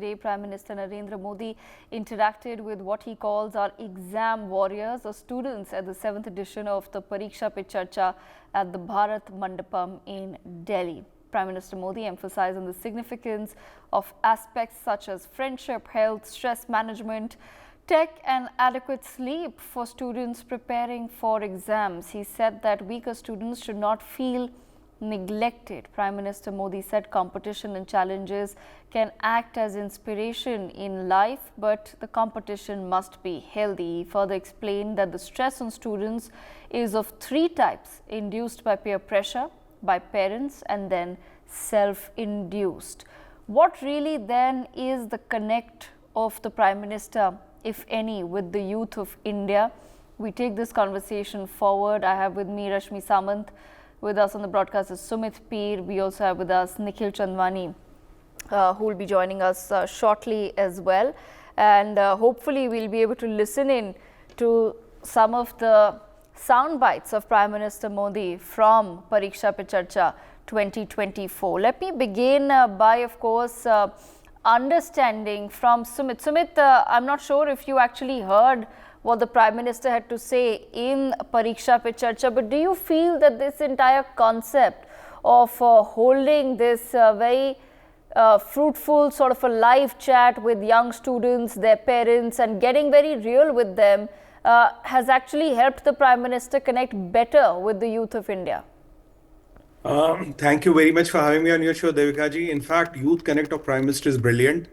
Yesterday, Prime Minister Narendra Modi interacted with what he calls our exam warriors or students at the 7th edition of the Pariksha Pe Charcha at the Bharat Mandapam in Delhi. Prime Minister Modi emphasized on the significance of aspects such as friendship, health, stress management, tech and adequate sleep for students preparing for exams. He said that weaker students should not feel neglected. Prime Minister Modi said competition and challenges can act as inspiration in life, but the competition must be healthy. He further explained that the stress on students is of three types: induced by peer pressure, by parents, and then self-induced. What really then is the connect of the Prime Minister, if any, with the youth of India? We take this conversation forward. I have with me Rashmi Samant. With us on the broadcast is Sumit Peer. We also have with us Nikhil Chandwani, who will be joining us shortly as well. And hopefully we'll be able to listen in to some of the sound bites of Prime Minister Modi from Pariksha Pe Charcha 2024. Let me begin by, of course, understanding from Sumit. Sumit, I'm not sure if you actually heard what the Prime Minister had to say in Pariksha Pe Charcha, but do you feel that this entire concept of holding this very fruitful sort of a live chat with young students, their parents, and getting very real with them has actually helped the Prime Minister connect better with the youth of India? Thank you very much for having me on your show, Devika ji. In fact, Youth Connect of Prime Minister is brilliant.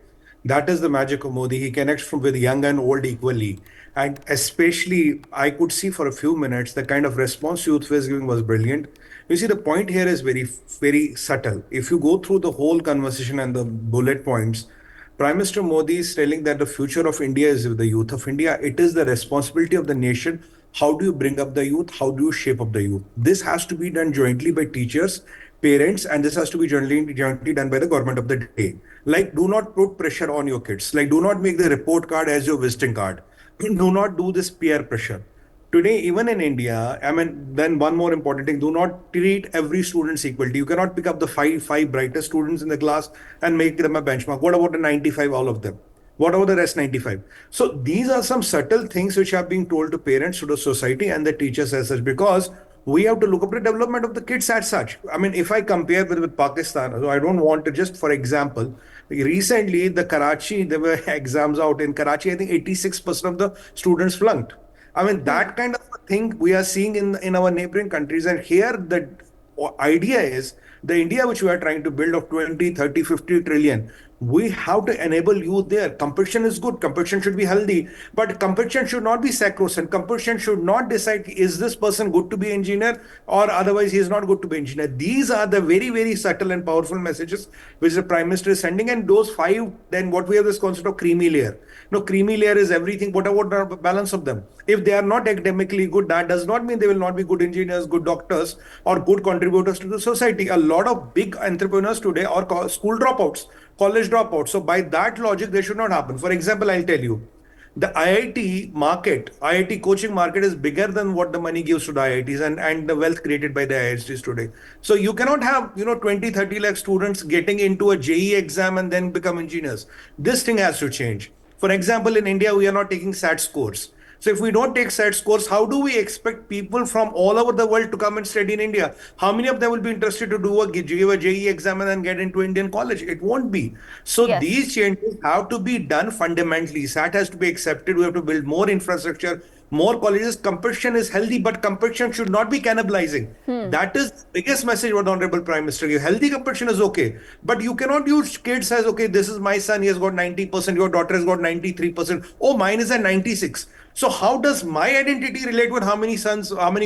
That is the magic of Modi. He connects with young and old equally. And especially, I could see for a few minutes, the kind of response youth was giving was brilliant. You see, the point here is very, very subtle. If you go through the whole conversation and the bullet points, Prime Minister Modi is telling that the future of India is with the youth of India. It is the responsibility of the nation. How do you bring up the youth? How do you shape up the youth? This has to be done jointly by teachers, parents, and this has to be jointly done by the government of the day. Like, do not put pressure on your kids. Like, do not make the report card as your visiting card. Do not do this peer pressure. Today, even in India, then one more important thing, do not treat every student equally. You cannot pick up the five brightest students in the class and make them a benchmark. What about the 95, all of them? What about the rest 95? So these are some subtle things which are being told to parents, to the society and the teachers as such, because we have to look up the development of the kids as such. If I compare with Pakistan, so I don't want to, just for example, recently the Karachi, there were exams out in Karachi, I think 86% of the students flunked. That kind of a thing we are seeing in our neighboring countries. And here the idea is, the India which we are trying to build of 20, 30, 50 trillion, we have to enable youth there. Competition is good. Competition should be healthy, but competition should not be sacrosanct. Competition should not decide, is this person good to be engineer or otherwise he is not good to be engineer. These are the very, very subtle and powerful messages which the Prime Minister is sending. And those five, then what we have this concept of creamy layer. No, creamy layer is everything. What about the balance of them? If they are not academically good, that does not mean they will not be good engineers, good doctors, or good contributors to the society. A lot of big entrepreneurs today are school dropouts, college dropouts. So by that logic, they should not happen. For example, I'll tell you, the IIT market, IIT coaching market is bigger than what the money gives to the IITs and the wealth created by the IITs today. So you cannot have, 20, 30 lakh students getting into a JEE exam and then become engineers. This thing has to change. For example, in India, we are not taking SAT scores. So if we don't take SAT scores, how do we expect people from all over the world to come and study in India? How many of them will be interested to give a JEE exam and then get into Indian college? It won't be. So Yes. These changes have to be done fundamentally. SAT has to be accepted. We have to build more infrastructure, more colleges. Competition is healthy, but competition should not be cannibalizing. That is the biggest message what the Honorable Prime Minister gave. Healthy competition is okay, but you cannot use kids as, okay, this is my son, he has got 90%, your daughter has got 93%. Oh, mine is at 96. So how does my identity relate with how many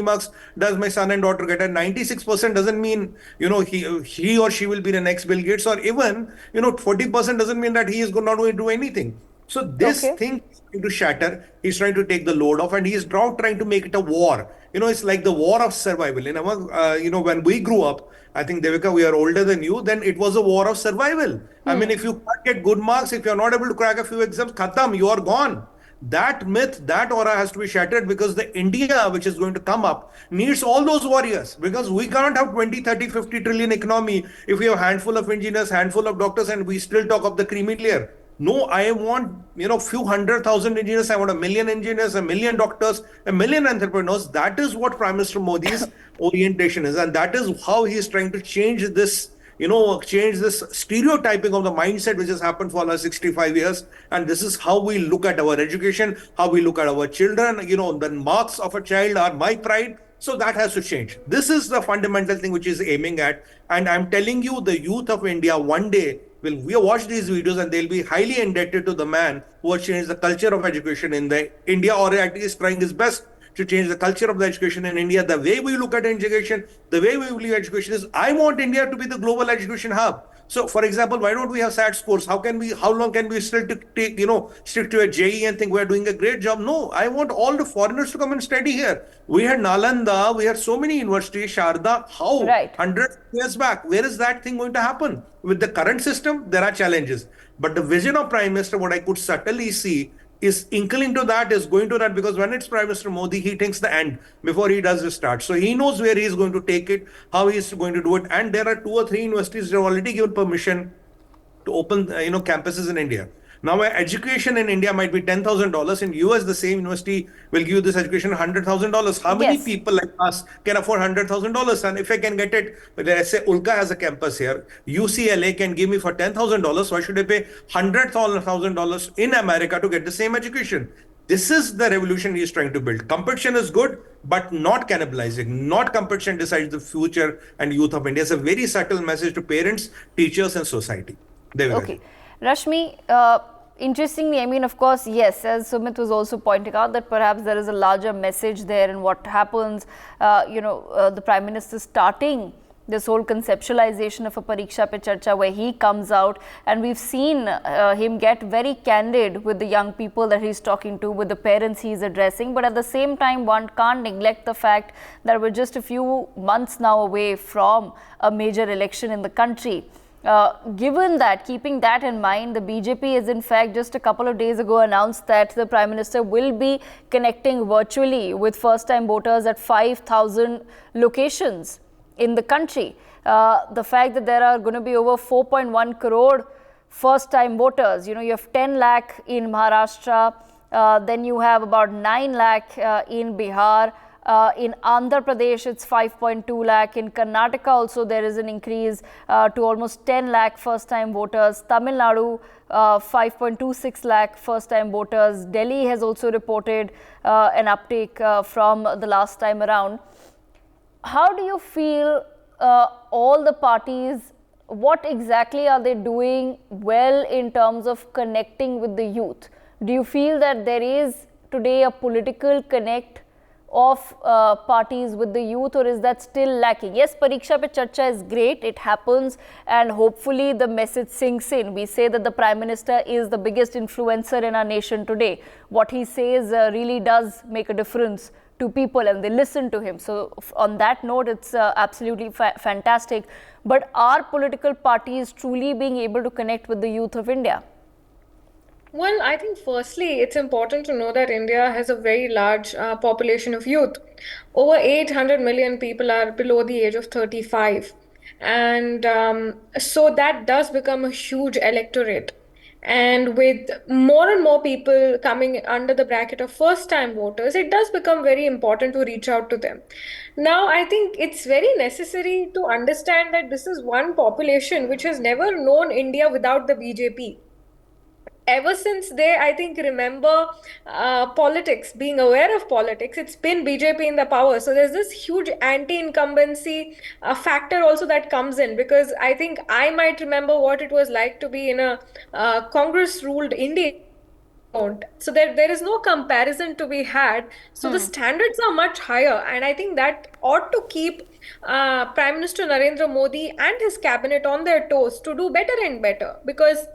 marks does my son and daughter get? At 96% doesn't mean, he or she will be the next Bill Gates, or even, 40% doesn't mean that he is not going to do anything. So this thing is going to shatter. He's trying to take the load off, and he is now trying to make it a war. It's like the war of survival. When we grew up, I think, Devika, we are older than you, then it was a war of survival. If you can't get good marks, if you're not able to crack a few exams, khatam, you are gone. That myth, that aura has to be shattered, because the India which is going to come up needs all those warriors, because we can't have 20, 30, 50 trillion economy if we have a handful of engineers, handful of doctors, and we still talk of the creamy layer. No, I want, few 100,000 engineers. I want a million engineers, a million doctors, a million entrepreneurs. That is what Prime Minister Modi's orientation is. And that is how he is trying to change this stereotyping of the mindset which has happened for the last 65 years. And this is how we look at our education, how we look at our children. The marks of a child are my pride. So that has to change. This is the fundamental thing which is aiming at. And I'm telling you, the youth of India one day will watch these videos and they'll be highly indebted to the man who has changed the culture of education in the India, or at least trying his best to change the culture of the education in India. The way we look at education, the way we believe education is, I want India to be the global education hub. So, for example, why don't we have SAT scores? How long can we still stick to a JE and think we're doing a great job? No, I want all the foreigners to come and study here. We had Nalanda, we had so many universities, Sharda. How? Right. 100 years back. Where is that thing going to happen? With the current system, there are challenges. But the vision of Prime Minister, what I could subtly see, is inkling to that, is going to that, because when it's Prime Minister Modi, he thinks the end before he does the start. So he knows where he is going to take it, how he is going to do it. And there are 2 or 3 universities that have already given permission to open campuses in India. Now, education in India might be $10,000. In US, the same university will give you this education $100,000. How many Yes. people like us can afford $100,000? And if I can get it, let's say Ulka has a campus here, UCLA can give me for $10,000. Why should I pay $100,000 in America to get the same education? This is the revolution he is trying to build. Competition is good, but not cannibalizing. Not competition decides the future and youth of India. It's a very subtle message to parents, teachers, and society. Okay. Rashmi, interestingly, I mean, of course, yes, as Sumit was also pointing out, that perhaps there is a larger message there in what happens, the Prime Minister starting this whole conceptualization of a Pariksha Pe Charcha, where he comes out, and we've seen him get very candid with the young people that he's talking to, with the parents he's addressing. But at the same time, one can't neglect the fact that we're just a few months now away from a major election in the country. Given that, keeping that in mind, the BJP has in fact just a couple of days ago announced that the Prime Minister will be connecting virtually with first-time voters at 5,000 locations in the country. The fact that there are going to be over 4.1 crore first-time voters, you have 10 lakh in Maharashtra, then you have about 9 lakh in Bihar. In Andhra Pradesh, it's 5.2 lakh. In Karnataka also, there is an increase to almost 10 lakh first-time voters. Tamil Nadu, 5.26 lakh first-time voters. Delhi has also reported an uptake from the last time around. How do you feel all the parties, what exactly are they doing well in terms of connecting with the youth? Do you feel that there is today a political connect of parties with the youth, or is that still lacking? Yes, Pariksha Pe Charcha is great, it happens, and hopefully the message sinks in. We say that the Prime Minister is the biggest influencer in our nation today. What he says really does make a difference to people, and they listen to him. So on that note, it's absolutely fantastic. But are political parties truly being able to connect with the youth of India? Well, I think firstly, it's important to know that India has a very large population of youth. Over 800 million people are below the age of 35. And so that does become a huge electorate. And with more and more people coming under the bracket of first-time voters, it does become very important to reach out to them. Now, I think it's very necessary to understand that this is one population which has never known India without the BJP. Ever since they, I think, remember politics, being aware of politics, it's been BJP in the power. So there's this huge anti-incumbency factor also that comes in, because I think I might remember what it was like to be in a Congress-ruled India. So there is no comparison to be had. So the standards are much higher, and I think that ought to keep Prime Minister Narendra Modi and his cabinet on their toes to do better and better, because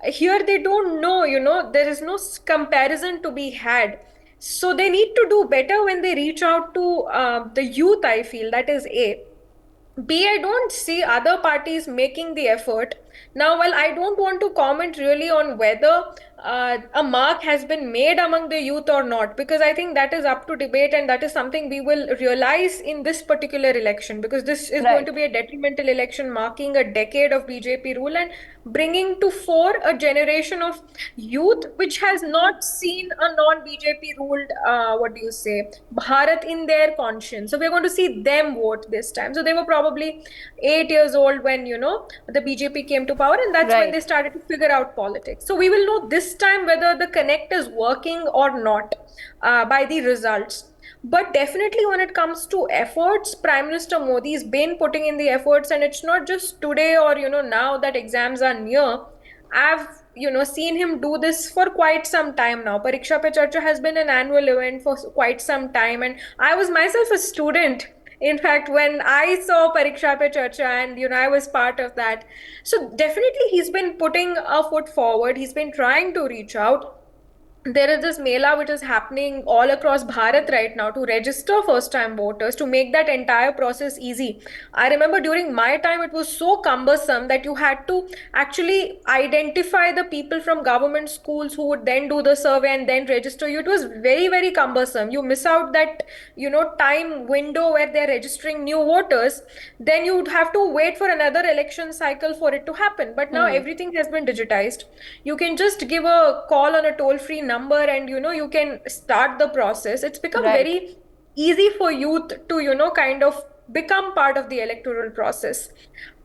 here they don't know, there is no comparison to be had. So they need to do better when they reach out to the youth, I feel. That is A. B, I don't see other parties making the effort. Now, well, I don't want to comment really on whether a mark has been made among the youth or not, because I think that is up to debate, and that is something we will realize in this particular election, because this is going to Right. be a detrimental election marking a decade of BJP rule and bringing to fore a generation of youth which has not seen a non-BJP ruled, what do you say, Bharat in their conscience. So we're going to see them vote this time. So they were probably 8 years old when, the BJP came to power, and that's when they Right. started to figure out politics. So we will know this time whether the connect is working or not by the results. But definitely, when it comes to efforts, Prime Minister Modi's been putting in the efforts, and it's not just today or now that exams are near. I've seen him do this for quite some time now. Pariksha Pe Charcha has been an annual event for quite some time, and I was myself a student. In fact, when I saw Pariksha Pe Charcha, and I was part of that. So definitely he's been putting a foot forward. He's been trying to reach out. There is this mela which is happening all across Bharat right now to register first time voters, to make that entire process easy. I remember during my time it was so cumbersome that you had to actually identify the people from government schools who would then do the survey and then register you. It was very, very cumbersome. You miss out that time window where they're registering new voters, then you would have to wait for another election cycle for it to happen. But now everything has been digitized. You can just give a call on a toll free number, and you can start the process. It's become Right. very easy for youth to kind of become part of the electoral process.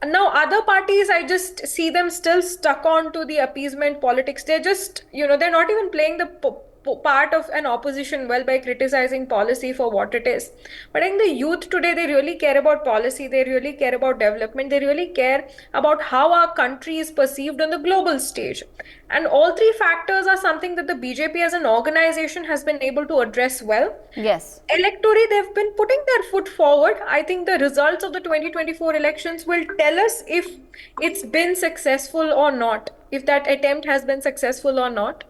Now other parties, I just see them still stuck on to the appeasement politics. They're just they're not even playing the part of an opposition well by criticizing policy for what it is. But I think the youth today, they really care about policy, they really care about development, they really care about how our country is perceived on the global stage. And all three factors are something that the BJP as an organization has been able to address well. Yes. Electorally, they've been putting their foot forward. I think the results of the 2024 elections will tell us if it's been successful or not, if that attempt has been successful or not.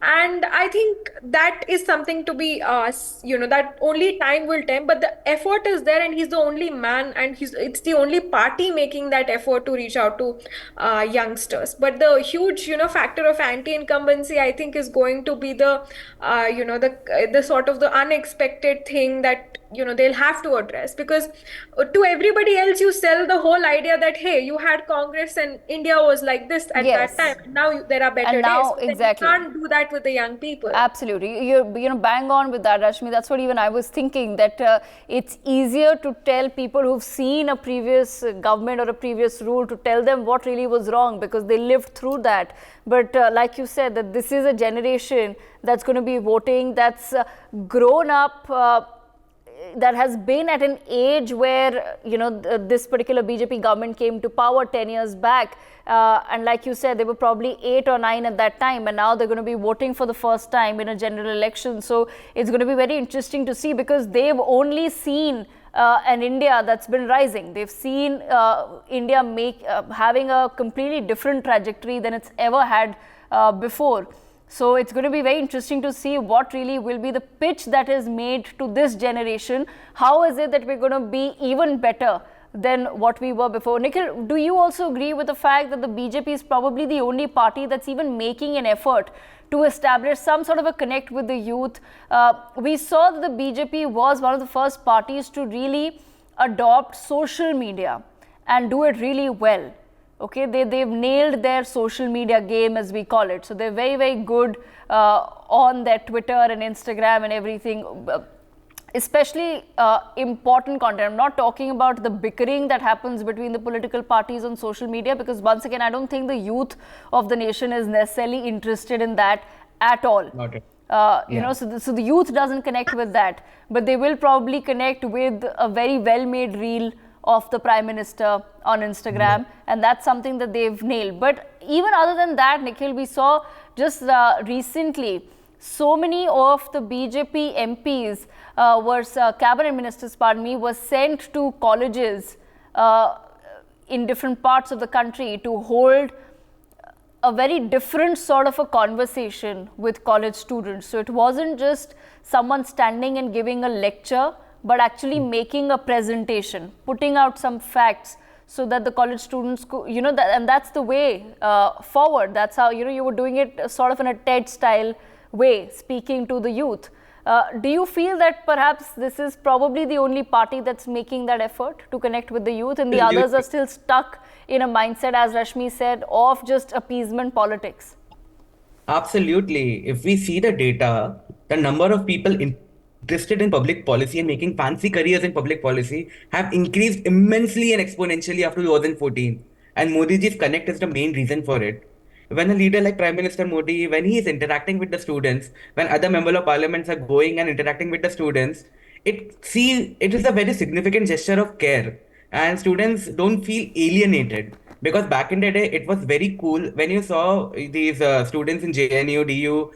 And I think that is something to be that only time will tell, but the effort is there, and he's the only man, and it's the only party making that effort to reach out to youngsters. But the huge factor of anti-incumbency, I think, is going to be the the sort of the unexpected thing that they'll have to address, because to everybody else you sell the whole idea that, hey, you had Congress and India was like this at Yes. that time, now there are better And now, days. But exactly. you can't do that with the young people. Absolutely. You're bang on with that, Rashmi. That's what even I was thinking, that it's easier to tell people who've seen a previous government or a previous rule, to tell them what really was wrong, because they lived through that. But like you said, that this is a generation that's going to be voting, that's grown up, that has been at an age where this particular BJP government came to power 10 years back, and like you said, they were probably 8 or 9 at that time, and now they're going to be voting for the first time in a general election. So it's going to be very interesting to see, because they've only seen an India that's been rising. They've seen India having a completely different trajectory than it's ever had before. So it's going to be very interesting to see what really will be the pitch that is made to this generation. How is it that we're going to be even better than what we were before? Nikhil, do you also agree with the fact that the BJP is probably the only party that's even making an effort to establish some sort of a connect with the youth? We saw that the BJP was one of the first parties to really adopt social media and do it really well. Okay, they've nailed their social media game, as we call it. So they're very, very good on their Twitter and Instagram and everything, especially important content. I'm not talking about the bickering that happens between the political parties on social media, because once again, I don't think the youth of the nation is necessarily interested in that at all. Not it. So the youth doesn't connect with that, but they will probably connect with a very well-made reel of the Prime Minister on Instagram, and that's something that they've nailed. But even other than that, Nikhil, we saw just recently so many of the BJP MPs, cabinet ministers, were sent to colleges in different parts of the country to hold a very different sort of a conversation with college students. So it wasn't just someone standing and giving a lecture, but actually making a presentation, putting out some facts, so that the college students could, and that's the way forward. That's how, you were doing it sort of in a TED style way, speaking to the youth. Do you feel that perhaps this is probably the only party that's making that effort to connect with the youth, and the others are still stuck in a mindset, as Rashmi said, of just appeasement politics? Absolutely. If we see the data, the number of people interested in public policy and making fancy careers in public policy have increased immensely and exponentially after 2014. And Modi ji's connect is the main reason for it. When a leader like Prime Minister Modi, when he is interacting with the students, when other member of parliaments are going and interacting with the students, it is a very significant gesture of care, and students don't feel alienated, because back in the day it was very cool when you saw these students in JNU, DU.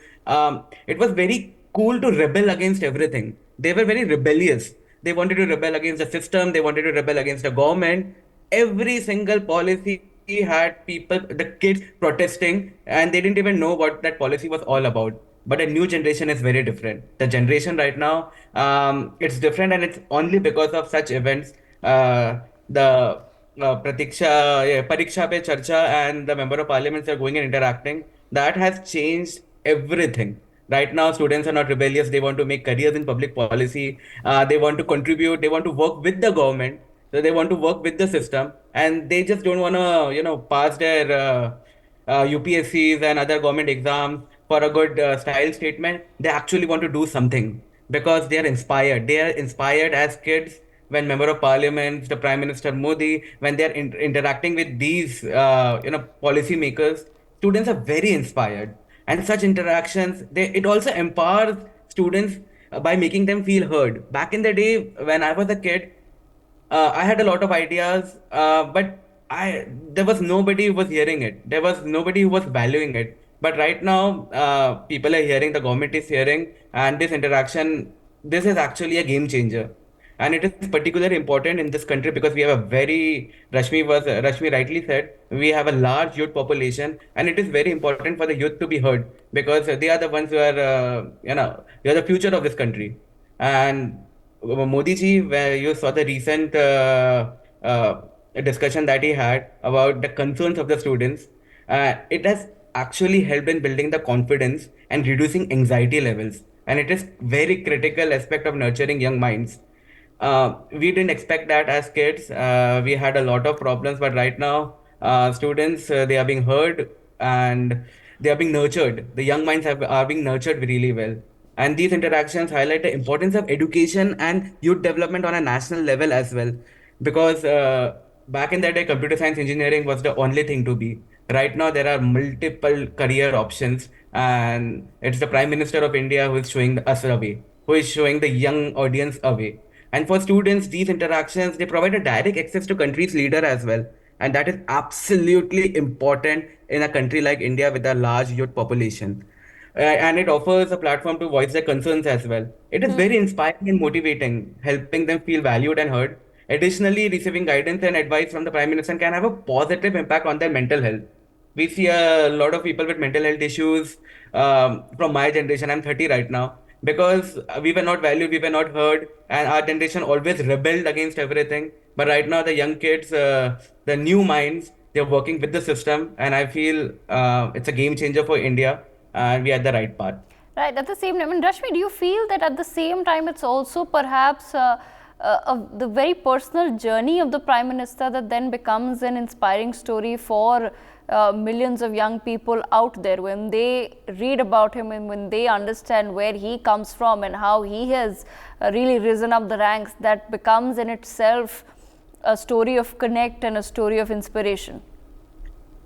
It was very cool to rebel against everything. They were very rebellious. They wanted to rebel against the system. They wanted to rebel against the government. Every single policy had people, the kids protesting, and they didn't even know what that policy was all about. But a new generation is very different. The generation right now, it's different, and it's only because of such events. The Pariksha Pe Charcha and the member of parliaments are going and interacting. That has changed everything. Right now, students are not rebellious. They want to make careers in public policy. They want to contribute. They want to work with the government. So they want to work with the system, and they just don't want to, pass their UPSCs and other government exams for a good style statement. They actually want to do something because they are inspired. They are inspired as kids when member of parliament, the Prime Minister Modi, when they are interacting with these, policy makers, students are very inspired. And such interactions, it also empowers students by making them feel heard. Back in the day, when I was a kid, I had a lot of ideas, but there was nobody who was hearing it. There was nobody who was valuing it. But right now, people are hearing, the government is hearing, and this interaction, this is actually a game changer. And it is particularly important in this country because we have a very, Rashmi rightly said, we have a large youth population, and it is very important for the youth to be heard, because they are the ones who are, they are the future of this country. And Modi ji, where you saw the recent discussion that he had about the concerns of the students, it has actually helped in building the confidence and reducing anxiety levels. And it is very critical aspect of nurturing young minds. We didn't expect that as kids. We had a lot of problems, but right now, students, they are being heard and they are being nurtured. The young minds are being nurtured really well. And these interactions highlight the importance of education and youth development on a national level as well. Because back in that day, computer science engineering was the only thing to be. Right now, there are multiple career options, and it's the Prime Minister of India who is showing us a way, who is showing the young audience a way. And for students, these interactions, they provide a direct access to country's leader as well. And that is absolutely important in a country like India with a large youth population. And it offers a platform to voice their concerns as well. It is very inspiring and motivating, helping them feel valued and heard. Additionally, receiving guidance and advice from the Prime Minister can have a positive impact on their mental health. We see a lot of people with mental health issues from my generation. I'm 30 right now, because we were not valued, we were not heard, and our generation always rebelled against everything. But right now, the young kids, the new minds, they're working with the system, and I feel it's a game changer for India, and we are at the right path. Right. At the same time, and Rashmi, do you feel that at the same time it's also perhaps the very personal journey of the Prime Minister that then becomes an inspiring story for millions of young people out there when they read about him and when they understand where he comes from and how he has really risen up the ranks? That becomes in itself a story of connect and a story of inspiration.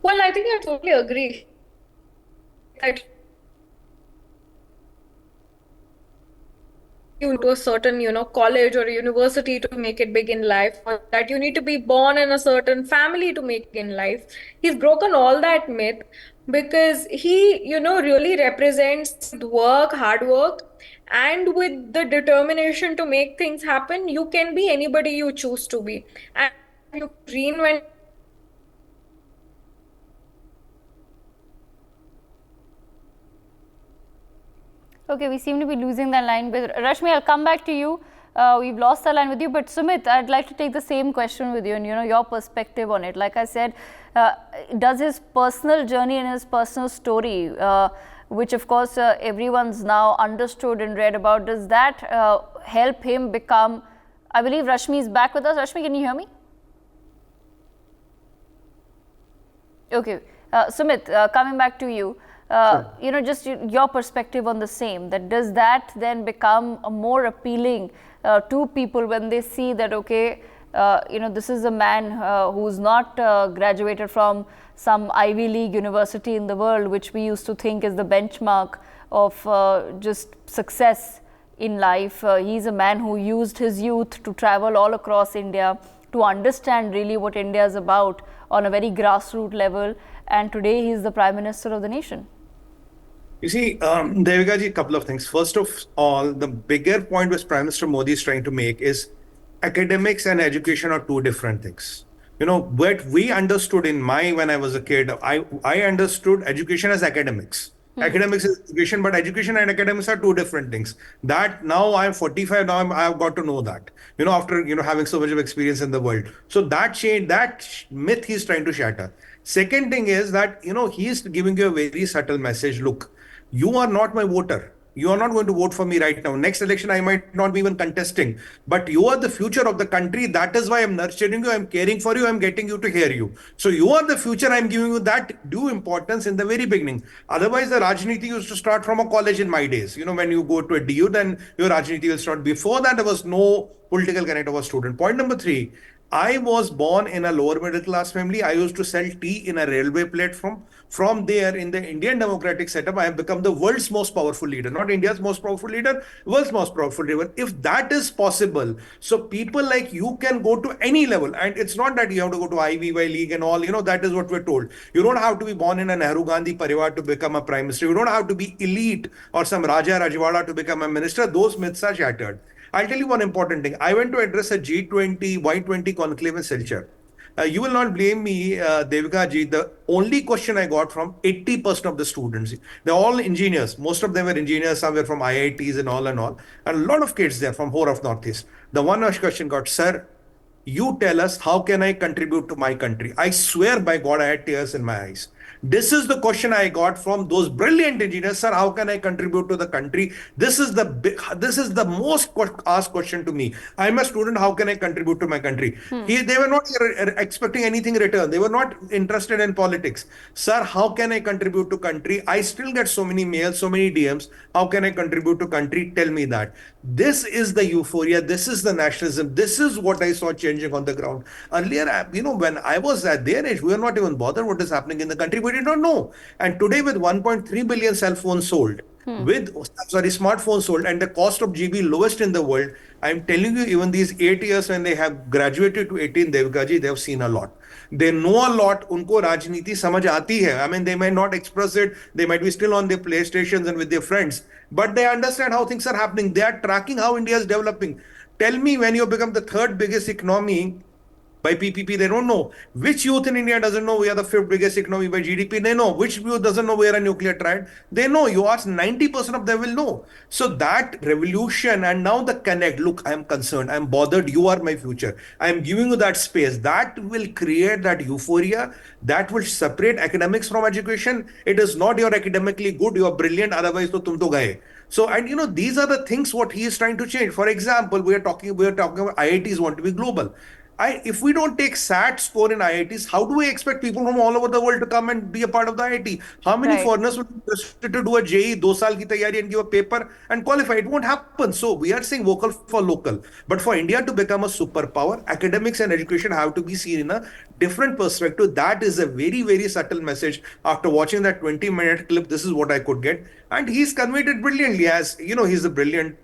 Well, I think I totally agree. You to a certain, college or a university to make it big in life, or that you need to be born in a certain family to make it in life. He's broken all that myth because he, really represents work, hard work, and with the determination to make things happen. You can be anybody you choose to be, and you reinvent. Okay, we seem to be losing that line. But Rashmi, I'll come back to you. We've lost the line with you, but Sumit, I'd like to take the same question with you and your perspective on it. Like I said, does his personal journey and his personal story, which of course everyone's now understood and read about, does that help him become? I believe Rashmi is back with us. Rashmi, can you hear me? Okay, Sumit, coming back to you. Sure. Just your perspective on the same, that does that then become more appealing to people when they see that, okay, this is a man who's not graduated from some Ivy League university in the world, which we used to think is the benchmark of just success in life. He's a man who used his youth to travel all across India to understand really what India is about on a very grassroots level, and today he is the Prime Minister of the nation. You see, Devika ji, a couple of things. First of all, the bigger point which Prime Minister Modi is trying to make is academics and education are two different things. What we understood when I was a kid, I understood education as academics. Academics is education, but education and academics are two different things. That now I'm 45, now I've got to know that, after, having so much of experience in the world. So that change, that myth he's trying to shatter. Second thing is that, he's giving you a very subtle message. Look, you are not my voter. You are not going to vote for me right now. Next election, I might not be even contesting. But you are the future of the country. That is why I'm nurturing you. I'm caring for you. I'm getting you to hear you. So you are the future. I'm giving you that due importance in the very beginning. Otherwise, the Rajniti used to start from a college in my days. When you go to a DU, then your Rajniti will start. Before that, there was no political connect of a student. Point number 3. I was born in a lower middle class family. I used to sell tea in a railway platform. From there, in the Indian democratic setup, I have become the world's most powerful leader. Not India's most powerful leader, world's most powerful leader. If that is possible, so people like you can go to any level. And it's not that you have to go to Ivy League and all, that is what we're told. You don't have to be born in a Nehru Gandhi Parivar to become a prime minister. You don't have to be elite or some Raja Rajwada to become a minister. Those myths are shattered. I'll tell you one important thing. I went to address a G20, Y20 conclave in Silchar. You will not blame me, Devika ji. The only question I got from 80% of the students, they're all engineers. Most of them were engineers, some were from IITs and all. And a lot of kids there from whole of Northeast. The one question got, sir, you tell us, how can I contribute to my country? I swear by God, I had tears in my eyes. This is the question I got from those brilliant engineers. Sir, how can I contribute to the country? This is the most asked question to me. I'm a student. How can I contribute to my country? They were not expecting anything in return. They were not interested in politics. Sir, how can I contribute to country? I still get so many mails, so many DMs. How can I contribute to country? Tell me that. This is the euphoria. This is the nationalism. This is what I saw changing on the ground. Earlier, when I was at their age, we were not even bothered what is happening in the country. We did not know. And today, with 1.3 billion cell phones sold, smartphones sold, and the cost of GB lowest in the world, I'm telling you, even these 8 years when they have graduated to 18, Devika ji, they have seen a lot. They know a lot. Unko Rajniti samajh aati hai. I mean, they might not express it. They might be still on their PlayStations and with their friends, but they understand how things are happening. They are tracking how India is developing. Tell me, when you become the third biggest economy by PPP, they don't know. Which youth in India doesn't know we are the fifth biggest economy by GDP? They know. Which youth doesn't know we are a nuclear triad? They know. You ask 90% of them will know. So that revolution and now the connect, look, I'm concerned, I'm bothered, you are my future. I'm giving you that space. That will create that euphoria. That will separate academics from education. It is not you're academically good, you're brilliant, otherwise to tum to gaye. So, and these are the things what he is trying to change. For example, we are talking about IITs want to be global. If we don't take SAT score in IITs, how do we expect people from all over the world to come and be a part of the IIT? How many foreigners would be interested to do a JEE, 2 saal ki taiyari and give a paper and qualify? It won't happen. So we are saying vocal for local. But for India to become a superpower, academics and education have to be seen in a different perspective. That is a very, very subtle message. After watching that 20-minute clip, this is what I could get. And he's conveyed it brilliantly. As he's a brilliant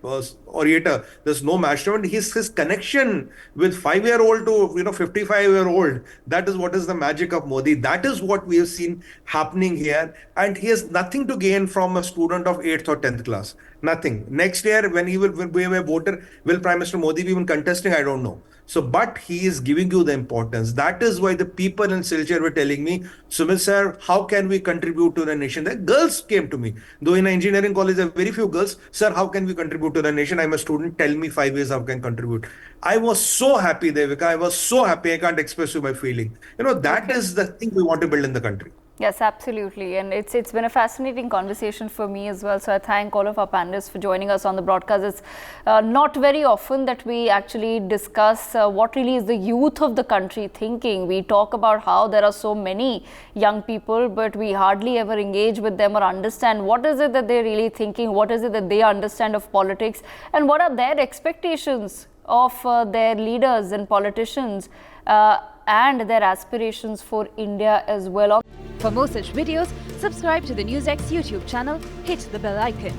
orator. There's no match to it. His connection with 5-year-old to 55-year-old, that is what is the magic of Modi. That is what we have seen happening here. And he has nothing to gain from a student of 8th or 10th class. Nothing. Next year, when he will be a voter, will Prime Minister Modi be even contesting? I don't know. So, but he is giving you the importance. That is why the people in Silchar were telling me, Sumit sir, how can we contribute to the nation? The girls came to me. Though in engineering college, there are very few girls. Sir, how can we contribute to the nation? I'm a student. Tell me 5 years how can contribute. I was so happy, Devika. I was so happy. I can't express you my feeling. That Okay. is the thing we want to build in the country. Yes, absolutely. And it's been a fascinating conversation for me as well. So I thank all of our panelists for joining us on the broadcast. It's not very often that we actually discuss what really is the youth of the country thinking. We talk about how there are so many young people, but we hardly ever engage with them or understand what is it that they're really thinking, what is it that they understand of politics, and what are their expectations of their leaders and politicians and their aspirations for India as well. For more such videos, subscribe to the NewsX YouTube channel, hit the bell icon.